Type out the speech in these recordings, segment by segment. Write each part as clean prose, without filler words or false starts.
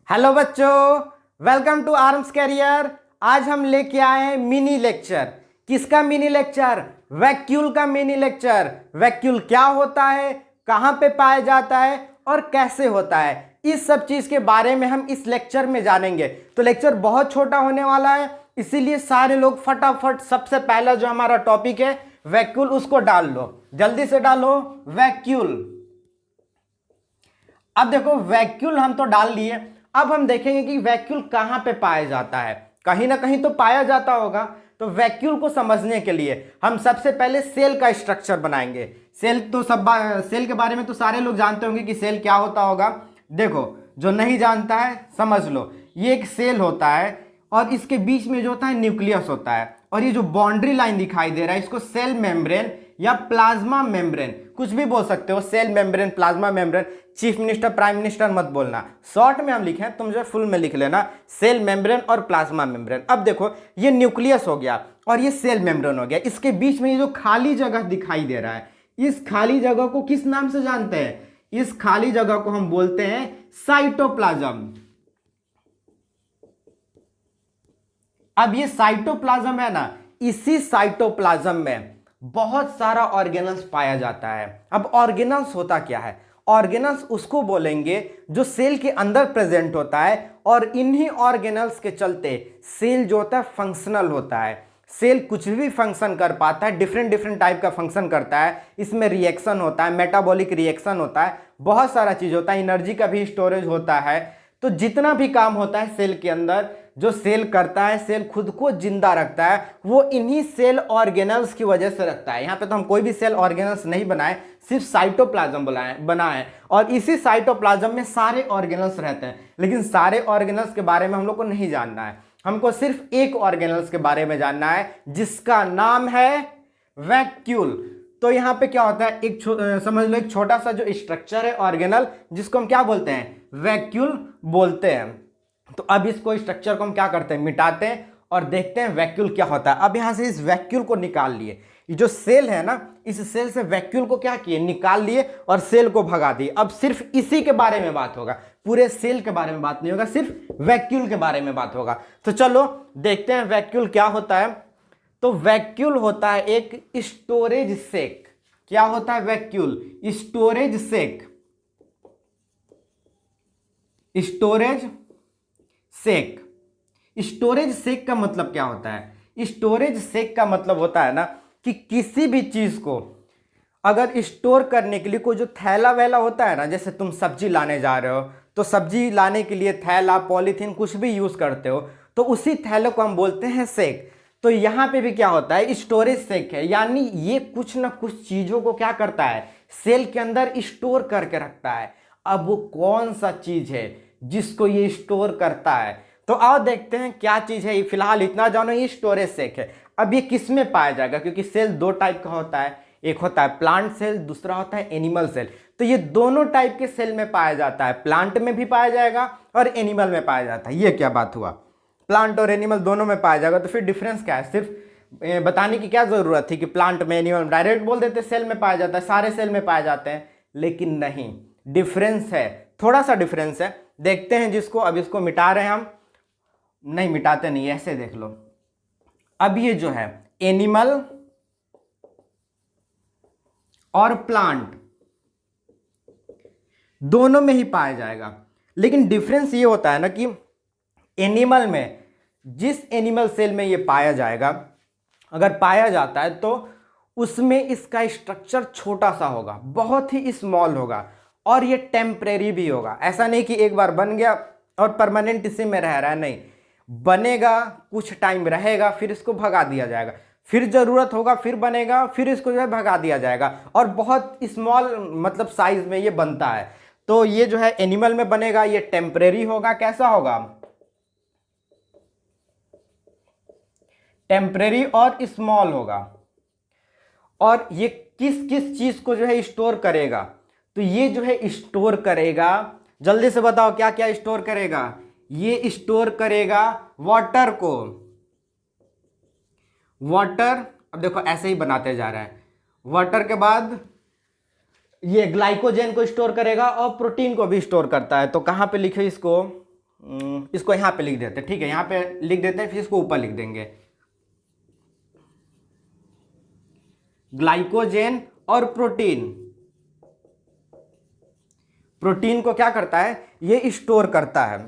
Hello बच्चों, welcome to arms career. आज हम लेके आए हैं मिनी लेक्चर। किसका मिनी लेक्चर? वैक्यूल का मिनी लेक्चर। वैक्यूल क्या होता है, कहाँ पे पाया जाता है और कैसे होता है, इस सब चीज के बारे में हम इस लेक्चर में जानेंगे। तो लेक्चर बहुत छोटा होने वाला है, इसीलिए सारे लोग फटाफट सबसे पहला जो हमारा टॉपिक है वैक्यूल, उसको डाल लो, जल्दी से डालो वैक्यूल। अब देखो वैक्यूल हम तो डाल लिए, अब हम देखेंगे कि वैक्यूल कहां पे पाया जाता है। कहीं ना कहीं तो पाया जाता होगा। तो वैक्यूल को समझने के लिए हम सबसे पहले सेल का स्ट्रक्चर बनाएंगे। सेल के बारे में तो सारे लोग जानते होंगे कि सेल क्या होता होगा। देखो, जो नहीं जानता है समझ लो, ये एक सेल होता है और इसके बीच में जो होता है न्यूक्लियस होता है, और ये जो बाउंड्री लाइन दिखाई दे रहा है इसको सेल मेम्ब्रेन या प्लाज्मा मेम्ब्रेन, कुछ भी बोल सकते हो, cell membrane, plasma membrane. Chief minister, prime minister मत बोलना, शॉर्ट में हम लिखे, तुम जो फुल में लिख लेना, सेल मेम्ब्रेन और प्लाज्मा मेम्ब्रेन। अब देखो, ये न्यूक्लियस हो गया और ये सेल मेम्ब्रेन हो गया। इसके बीच में ये जो खाली जगह दिखाई दे रहा है, इस खाली जगह को किस नाम से जानते हैं? इस खाली जगह को हम बोलते हैं साइटोप्लाज्म। अब ये साइटोप्लाज्म है ना, इसी साइटोप्लाज्म में बहुत सारा ऑर्गेनल्स पाया जाता है। अब ऑर्गेनल्स होता क्या है? ऑर्गेनल्स उसको बोलेंगे जो सेल के अंदर प्रेजेंट होता है, और इन्हीं ऑर्गेनल्स के चलते सेल जो होता है फंक्शनल होता है। सेल कुछ भी फंक्शन कर पाता है, डिफरेंट डिफरेंट टाइप का फंक्शन करता है। इसमें रिएक्शन होता है, मेटाबॉलिक रिएक्शन होता है, बहुत सारा चीज होता है, एनर्जी का भी स्टोरेज होता है। तो जितना भी काम होता है सेल के अंदर, जो सेल करता है, सेल खुद को जिंदा रखता है, वो इन्हीं सेल ऑर्गेनल्स की वजह से रखता है। यहाँ पे तो हम कोई भी सेल ऑर्गेनल्स नहीं बनाए, सिर्फ साइटोप्लाज्म बना है, और इसी साइटोप्लाज्म में सारे ऑर्गेनल्स रहते हैं। लेकिन सारे ऑर्गेनल्स के बारे में हम लोग को नहीं जानना है, हमको सिर्फ एक ऑर्गेनल्स के बारे में जानना है जिसका नाम है वैक्यूल। तो यहाँ पे क्या होता है, समझ लो एक छोटा सा जो स्ट्रक्चर है ऑर्गेनल, जिसको हम क्या बोलते हैं? वैक्यूल बोलते हैं। तो अब इसको स्ट्रक्चर को हम क्या करते हैं? मिटाते हैं और देखते हैं वैक्यूल क्या होता है। अब यहां से इस वैक्यूल को निकाल लिए, ये जो सेल है ना, इस सेल से वैक्यूल को क्या किए? निकाल लिए और सेल को भगा दिए। अब सिर्फ इसी के बारे में बात होगा, पूरे सेल के बारे में बात नहीं होगा, सिर्फ वैक्यूल के बारे में बात होगा। तो चलो देखते हैं वैक्यूल क्या होता है। तो वैक्यूल होता है एक स्टोरेज सेक। क्या होता है वैक्यूल? स्टोरेज सेक। स्टोरेज सेक। स्टोरेज सेक का मतलब क्या होता है? स्टोरेज सेक का मतलब होता है ना कि किसी भी चीज को अगर स्टोर करने के लिए कोई जो थैला वैला होता है ना, जैसे तुम सब्जी लाने जा रहे हो तो सब्जी लाने के लिए थैला, पॉलीथीन कुछ भी यूज करते हो, तो उसी थैले को हम बोलते हैं सेक। तो यहां पे भी क्या होता है? स्टोरेज सेक है, यानी ये कुछ ना कुछ चीजों को क्या करता है? सेल के अंदर स्टोर करके रखता है। अब वो कौन सा चीज है जिसको ये स्टोर करता है? तो आओ देखते हैं क्या चीज है। फिलहाल इतना जानो, ये स्टोरेज सेक है। अब ये किस में पाया जाएगा? क्योंकि सेल दो टाइप का होता है, एक होता है प्लांट सेल, दूसरा होता है एनिमल सेल। तो ये दोनों टाइप के सेल में पाया जाता है, प्लांट में भी पाया जाएगा और एनिमल में पाया जाता है। ये क्या बात हुआ? प्लांट और एनिमल दोनों में पाया जाएगा, तो फिर डिफरेंस क्या है? सिर्फ बताने की क्या जरूरत थी कि प्लांट में, एनिमल, डायरेक्ट बोल देते सेल में पाया जाता है, सारे सेल में पाए जाते हैं। लेकिन नहीं, डिफरेंस है, थोड़ा सा डिफरेंस है। देखते हैं जिसको, अब इसको मिटा रहे हैं हम, नहीं मिटाते नहीं, ऐसे देख लो। अब ये जो है एनिमल और प्लांट दोनों में ही पाया जाएगा। लेकिन डिफरेंस ये होता है ना कि एनिमल में, जिस एनिमल सेल में ये पाया जाएगा, अगर पाया जाता है तो उसमें इसका स्ट्रक्चर छोटा सा होगा, बहुत ही स्मॉल होगा, और ये टेम्परेरी भी होगा। ऐसा नहीं कि एक बार बन गया और परमानेंट इसी में रह रहा है, नहीं, बनेगा, कुछ टाइम रहेगा, फिर इसको भगा दिया जाएगा, फिर जरूरत होगा, फिर बनेगा, फिर इसको जो है भगा दिया जाएगा, और बहुत स्मॉल मतलब साइज में ये बनता है। तो ये जो है एनिमल में बनेगा, ये टेम्परेरी होगा। कैसा होगा? टेम्परेरी और स्मॉल होगा। और ये किस किस चीज को जो है स्टोर करेगा? तो ये जो है स्टोर करेगा, जल्दी से बताओ क्या क्या स्टोर करेगा? ये स्टोर करेगा वाटर को। वाटर, अब देखो ऐसे ही बनाते जा रहे हैं। वाटर के बाद ये ग्लाइकोजन को स्टोर करेगा और प्रोटीन को भी स्टोर करता है। तो कहां पे लिखे इसको? इसको यहाँ पे लिख देते हैं, ठीक है, यहाँ पे लिख देते हैं, फिर इसको ऊपर लिख देंगे। ग्लाइकोजेन और प्रोटीन, प्रोटीन को क्या करता है, ये स्टोर करता है।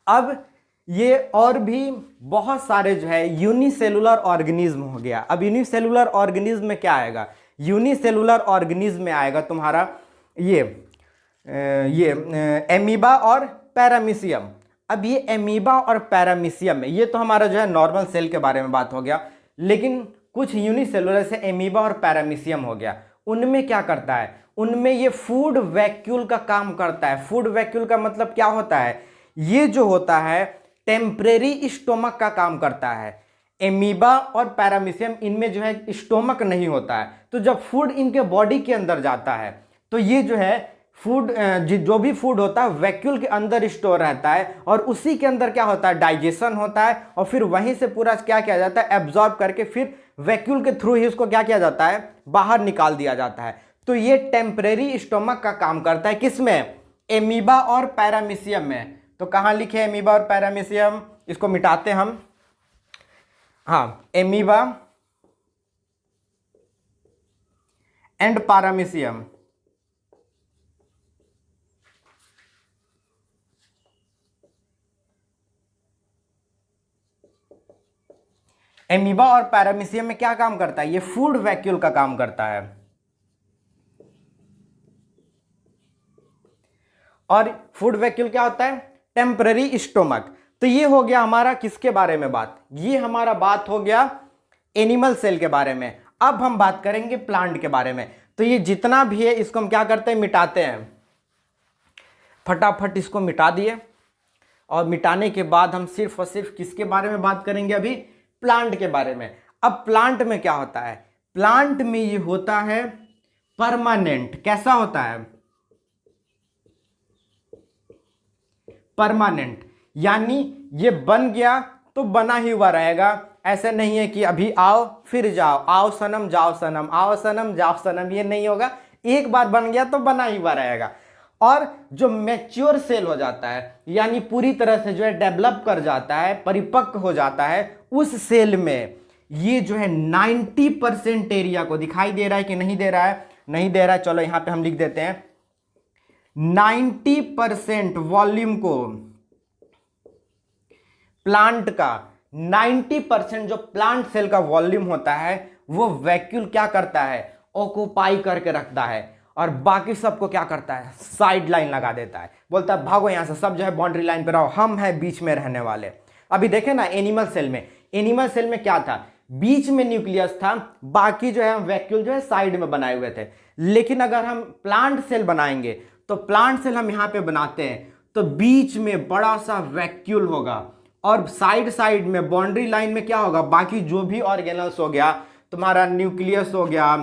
अब ये और भी बहुत सारे जो है यूनिसेलुलर ऑर्गेनिज्म हो गया। अब यूनिसेलुलर ऑर्गेनिज्म में क्या आएगा, यूनिसेलुलर ऑर्गेनिज्म में आएगा तुम्हारा ये एमीबा और पैरामीशियम। अब ये एमीबा और पैरामीशियम में, ये तो हमारा जो है नॉर्मल सेल के बारे में बात हो गया, लेकिन कुछ यूनिसेलुलर से एमीबा और पैरामीशियम हो गया, उनमें क्या करता है, उनमें ये फूड वैक्यूल का काम करता है। फूड वैक्यूल का मतलब क्या होता है, ये जो होता है टेम्परेरी स्टोमक का काम करता है। एमीबा और पैरामीशियम इनमें जो है स्टोमक नहीं होता है, तो जब फूड इनके बॉडी के अंदर जाता है तो ये जो है फूड, जो भी फूड होता है वैक्यूल के अंदर स्टोर रहता है, और उसी के अंदर क्या होता है, डाइजेशन होता है, और फिर वहीं से पूरा क्या किया जाता है, एब्जॉर्ब करके फिर वैक्यूल के थ्रू ही उसको क्या किया जाता है, बाहर निकाल दिया जाता है। तो ये टेम्परेरी स्टोमक का काम करता है, किसमें, एमीबा और पैरामीशियम में। तो कहाँ लिखे एमीबा और पैरामीशियम, इसको मिटाते हम, हाँ, एमीबा एंड पैरामीशियम। एमीबा और पैरामीशियम में क्या काम करता है, ये फूड वैक्यूल का काम करता है। और फूड वैक्यूल क्या होता है, टेम्पररी स्टोमक। तो ये हो गया हमारा किसके बारे में बात, ये हमारा बात हो गया एनिमल सेल के बारे में। अब हम बात करेंगे प्लांट के बारे में। तो ये जितना भी है इसको हम क्या करते हैं, मिटाते हैं, फटाफट इसको मिटा दिए। और मिटाने के बाद हम सिर्फ और सिर्फ किसके बारे में बात करेंगे, अभी प्लांट के बारे में। अब प्लांट में क्या होता है, प्लांट में ये होता है परमानेंट। कैसा होता है, परमानेंट, यानी ये बन गया तो बना ही हुआ रहेगा। ऐसे नहीं है कि अभी आओ फिर जाओ, आओ सनम जाओ सनम, आओ सनम जाओ सनम, ये नहीं होगा। एक बार बन गया तो बना ही हुआ रहेगा। और जो मैच्योर सेल हो जाता है, यानी पूरी तरह से जो है डेवलप कर जाता है, परिपक्व हो जाता है, उस सेल में ये जो है 90% एरिया को, दिखाई दे रहा है कि नहीं दे रहा है, नहीं दे रहा है, चलो यहां पे हम लिख देते हैं 90% वॉल्यूम को, प्लांट का 90% जो प्लांट सेल का वॉल्यूम होता है वो वैक्यूल क्या करता है, ऑक्युपाई करके रखता है। और बाकी सबको क्या करता है, साइड लाइन लगा देता है, बोलता है भागो यहां से, सब जो है बाउंड्री लाइन पे रहो, हम हैं बीच में रहने वाले। अभी देखें ना एनिमल सेल में, एनिमल सेल में क्या था, बीच में न्यूक्लियस था, बाकी जो है वैक्यूल जो है साइड में बनाए हुए थे। लेकिन अगर हम प्लांट सेल बनाएंगे तो प्लांट सेल हम यहां पे बनाते हैं तो बीच में बड़ा सा वैक्यूल होगा, और साइड साइड में बाउंड्री लाइन में क्या होगा, बाकी जो भी ऑर्गेनल्स हो गया, तुम्हारा न्यूक्लियस हो गया,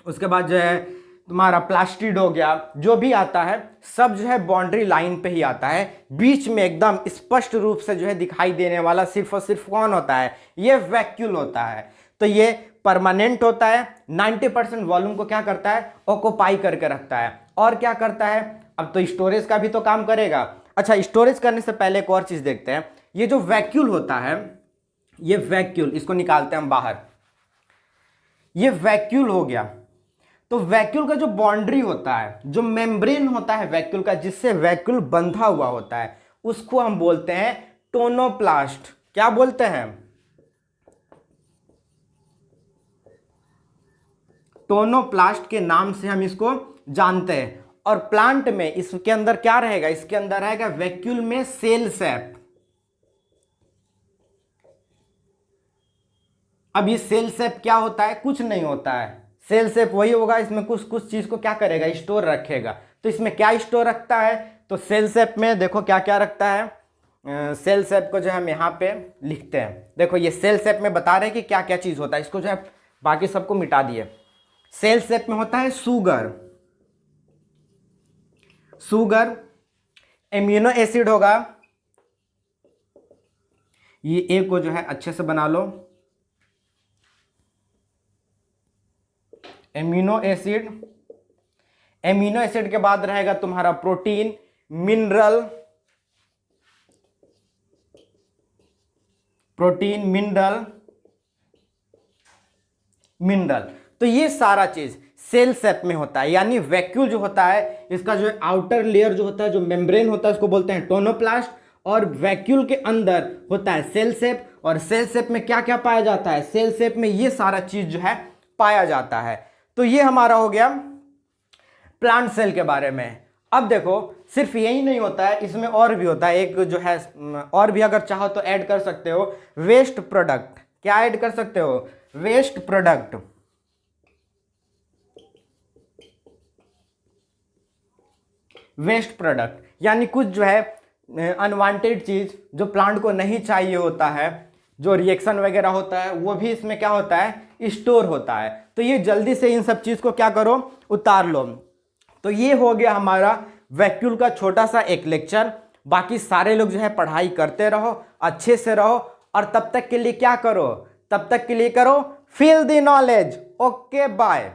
उसके बाद जो है तुम्हारा प्लास्टिड हो गया, जो भी आता है सब जो है बाउंड्री लाइन पे ही आता है। बीच में एकदम स्पष्ट रूप से जो है दिखाई देने वाला सिर्फ और सिर्फ कौन होता है, ये वैक्यूल होता है। तो ये परमानेंट होता है, 90% वॉल्यूम को क्या करता है, ऑक्युपाई करके रखता है। और क्या करता है, अब तो स्टोरेज का भी तो काम करेगा। अच्छा, स्टोरेज करने से पहले एक और चीज देखते हैं, ये जो वैक्यूल होता है, ये वैक्यूल, इसको निकालते हैं हम बाहर, ये वैक्यूल हो गया। तो वैक्यूल का जो बाउंड्री होता है, जो मेम्ब्रेन होता है वैक्यूल का, जिससे वैक्यूल बंधा हुआ होता है, उसको हम बोलते हैं टोनोप्लास्ट। क्या बोलते हैं, टोनोप्लास्ट के नाम से हम इसको जानते हैं। और प्लांट में इसके अंदर क्या रहेगा, इसके अंदर रहेगा वैक्यूल में सेल सेप। अब ये सेल सेप क्या होता है, कुछ नहीं होता है, सेल सेप वही होगा, इसमें कुछ कुछ चीज को क्या करेगा, स्टोर रखेगा। तो इसमें क्या स्टोर रखता है, तो सेल सेप में देखो क्या क्या रखता है। सेल सेप को जो है हम यहाँ पे लिखते हैं, देखो ये सेल सेप में बता रहे हैं कि क्या क्या चीज होता है, इसको जो है बाकी सबको मिटा दिए। सेल सेप में होता है सुगर, सुगर, एम्यूनो एसिड होगा, ये ए को जो है अच्छे से बना लो, एमिनो एसिड, एमिनो एसिड के बाद रहेगा तुम्हारा protein, mineral, protein, mineral, mineral. तो ये सारा चीज सेल शेप में होता है, यानी वैक्यूल जो होता है, इसका जो आउटर लेयर जो होता है, जो मेम्ब्रेन होता है, उसको बोलते हैं टोनोप्लास्ट। और वैक्यूल के अंदर होता है सेल शेप, और सेल शेप में क्या क्या पाया जाता है, सेल शेप में ये सारा चीज जो है पाया जाता है। तो ये हमारा हो गया प्लांट सेल के बारे में। अब देखो सिर्फ यही नहीं होता है, इसमें और भी होता है, एक जो है और भी अगर चाहो तो ऐड कर सकते हो, वेस्ट प्रोडक्ट। क्या ऐड कर सकते हो, वेस्ट प्रोडक्ट। वेस्ट प्रोडक्ट यानी कुछ जो है अनवांटेड चीज जो प्लांट को नहीं चाहिए होता है, जो रिएक्शन वगैरह होता है, वो भी इसमें क्या होता है, स्टोर होता है। तो ये जल्दी से इन सब चीज को क्या करो, उतार लो। तो ये हो गया हमारा वैक्यूल का छोटा सा एक लेक्चर। बाकी सारे लोग जो है पढ़ाई करते रहो, अच्छे से रहो, और तब तक के लिए क्या करो, तब तक के लिए करो feel the knowledge. Okay bye.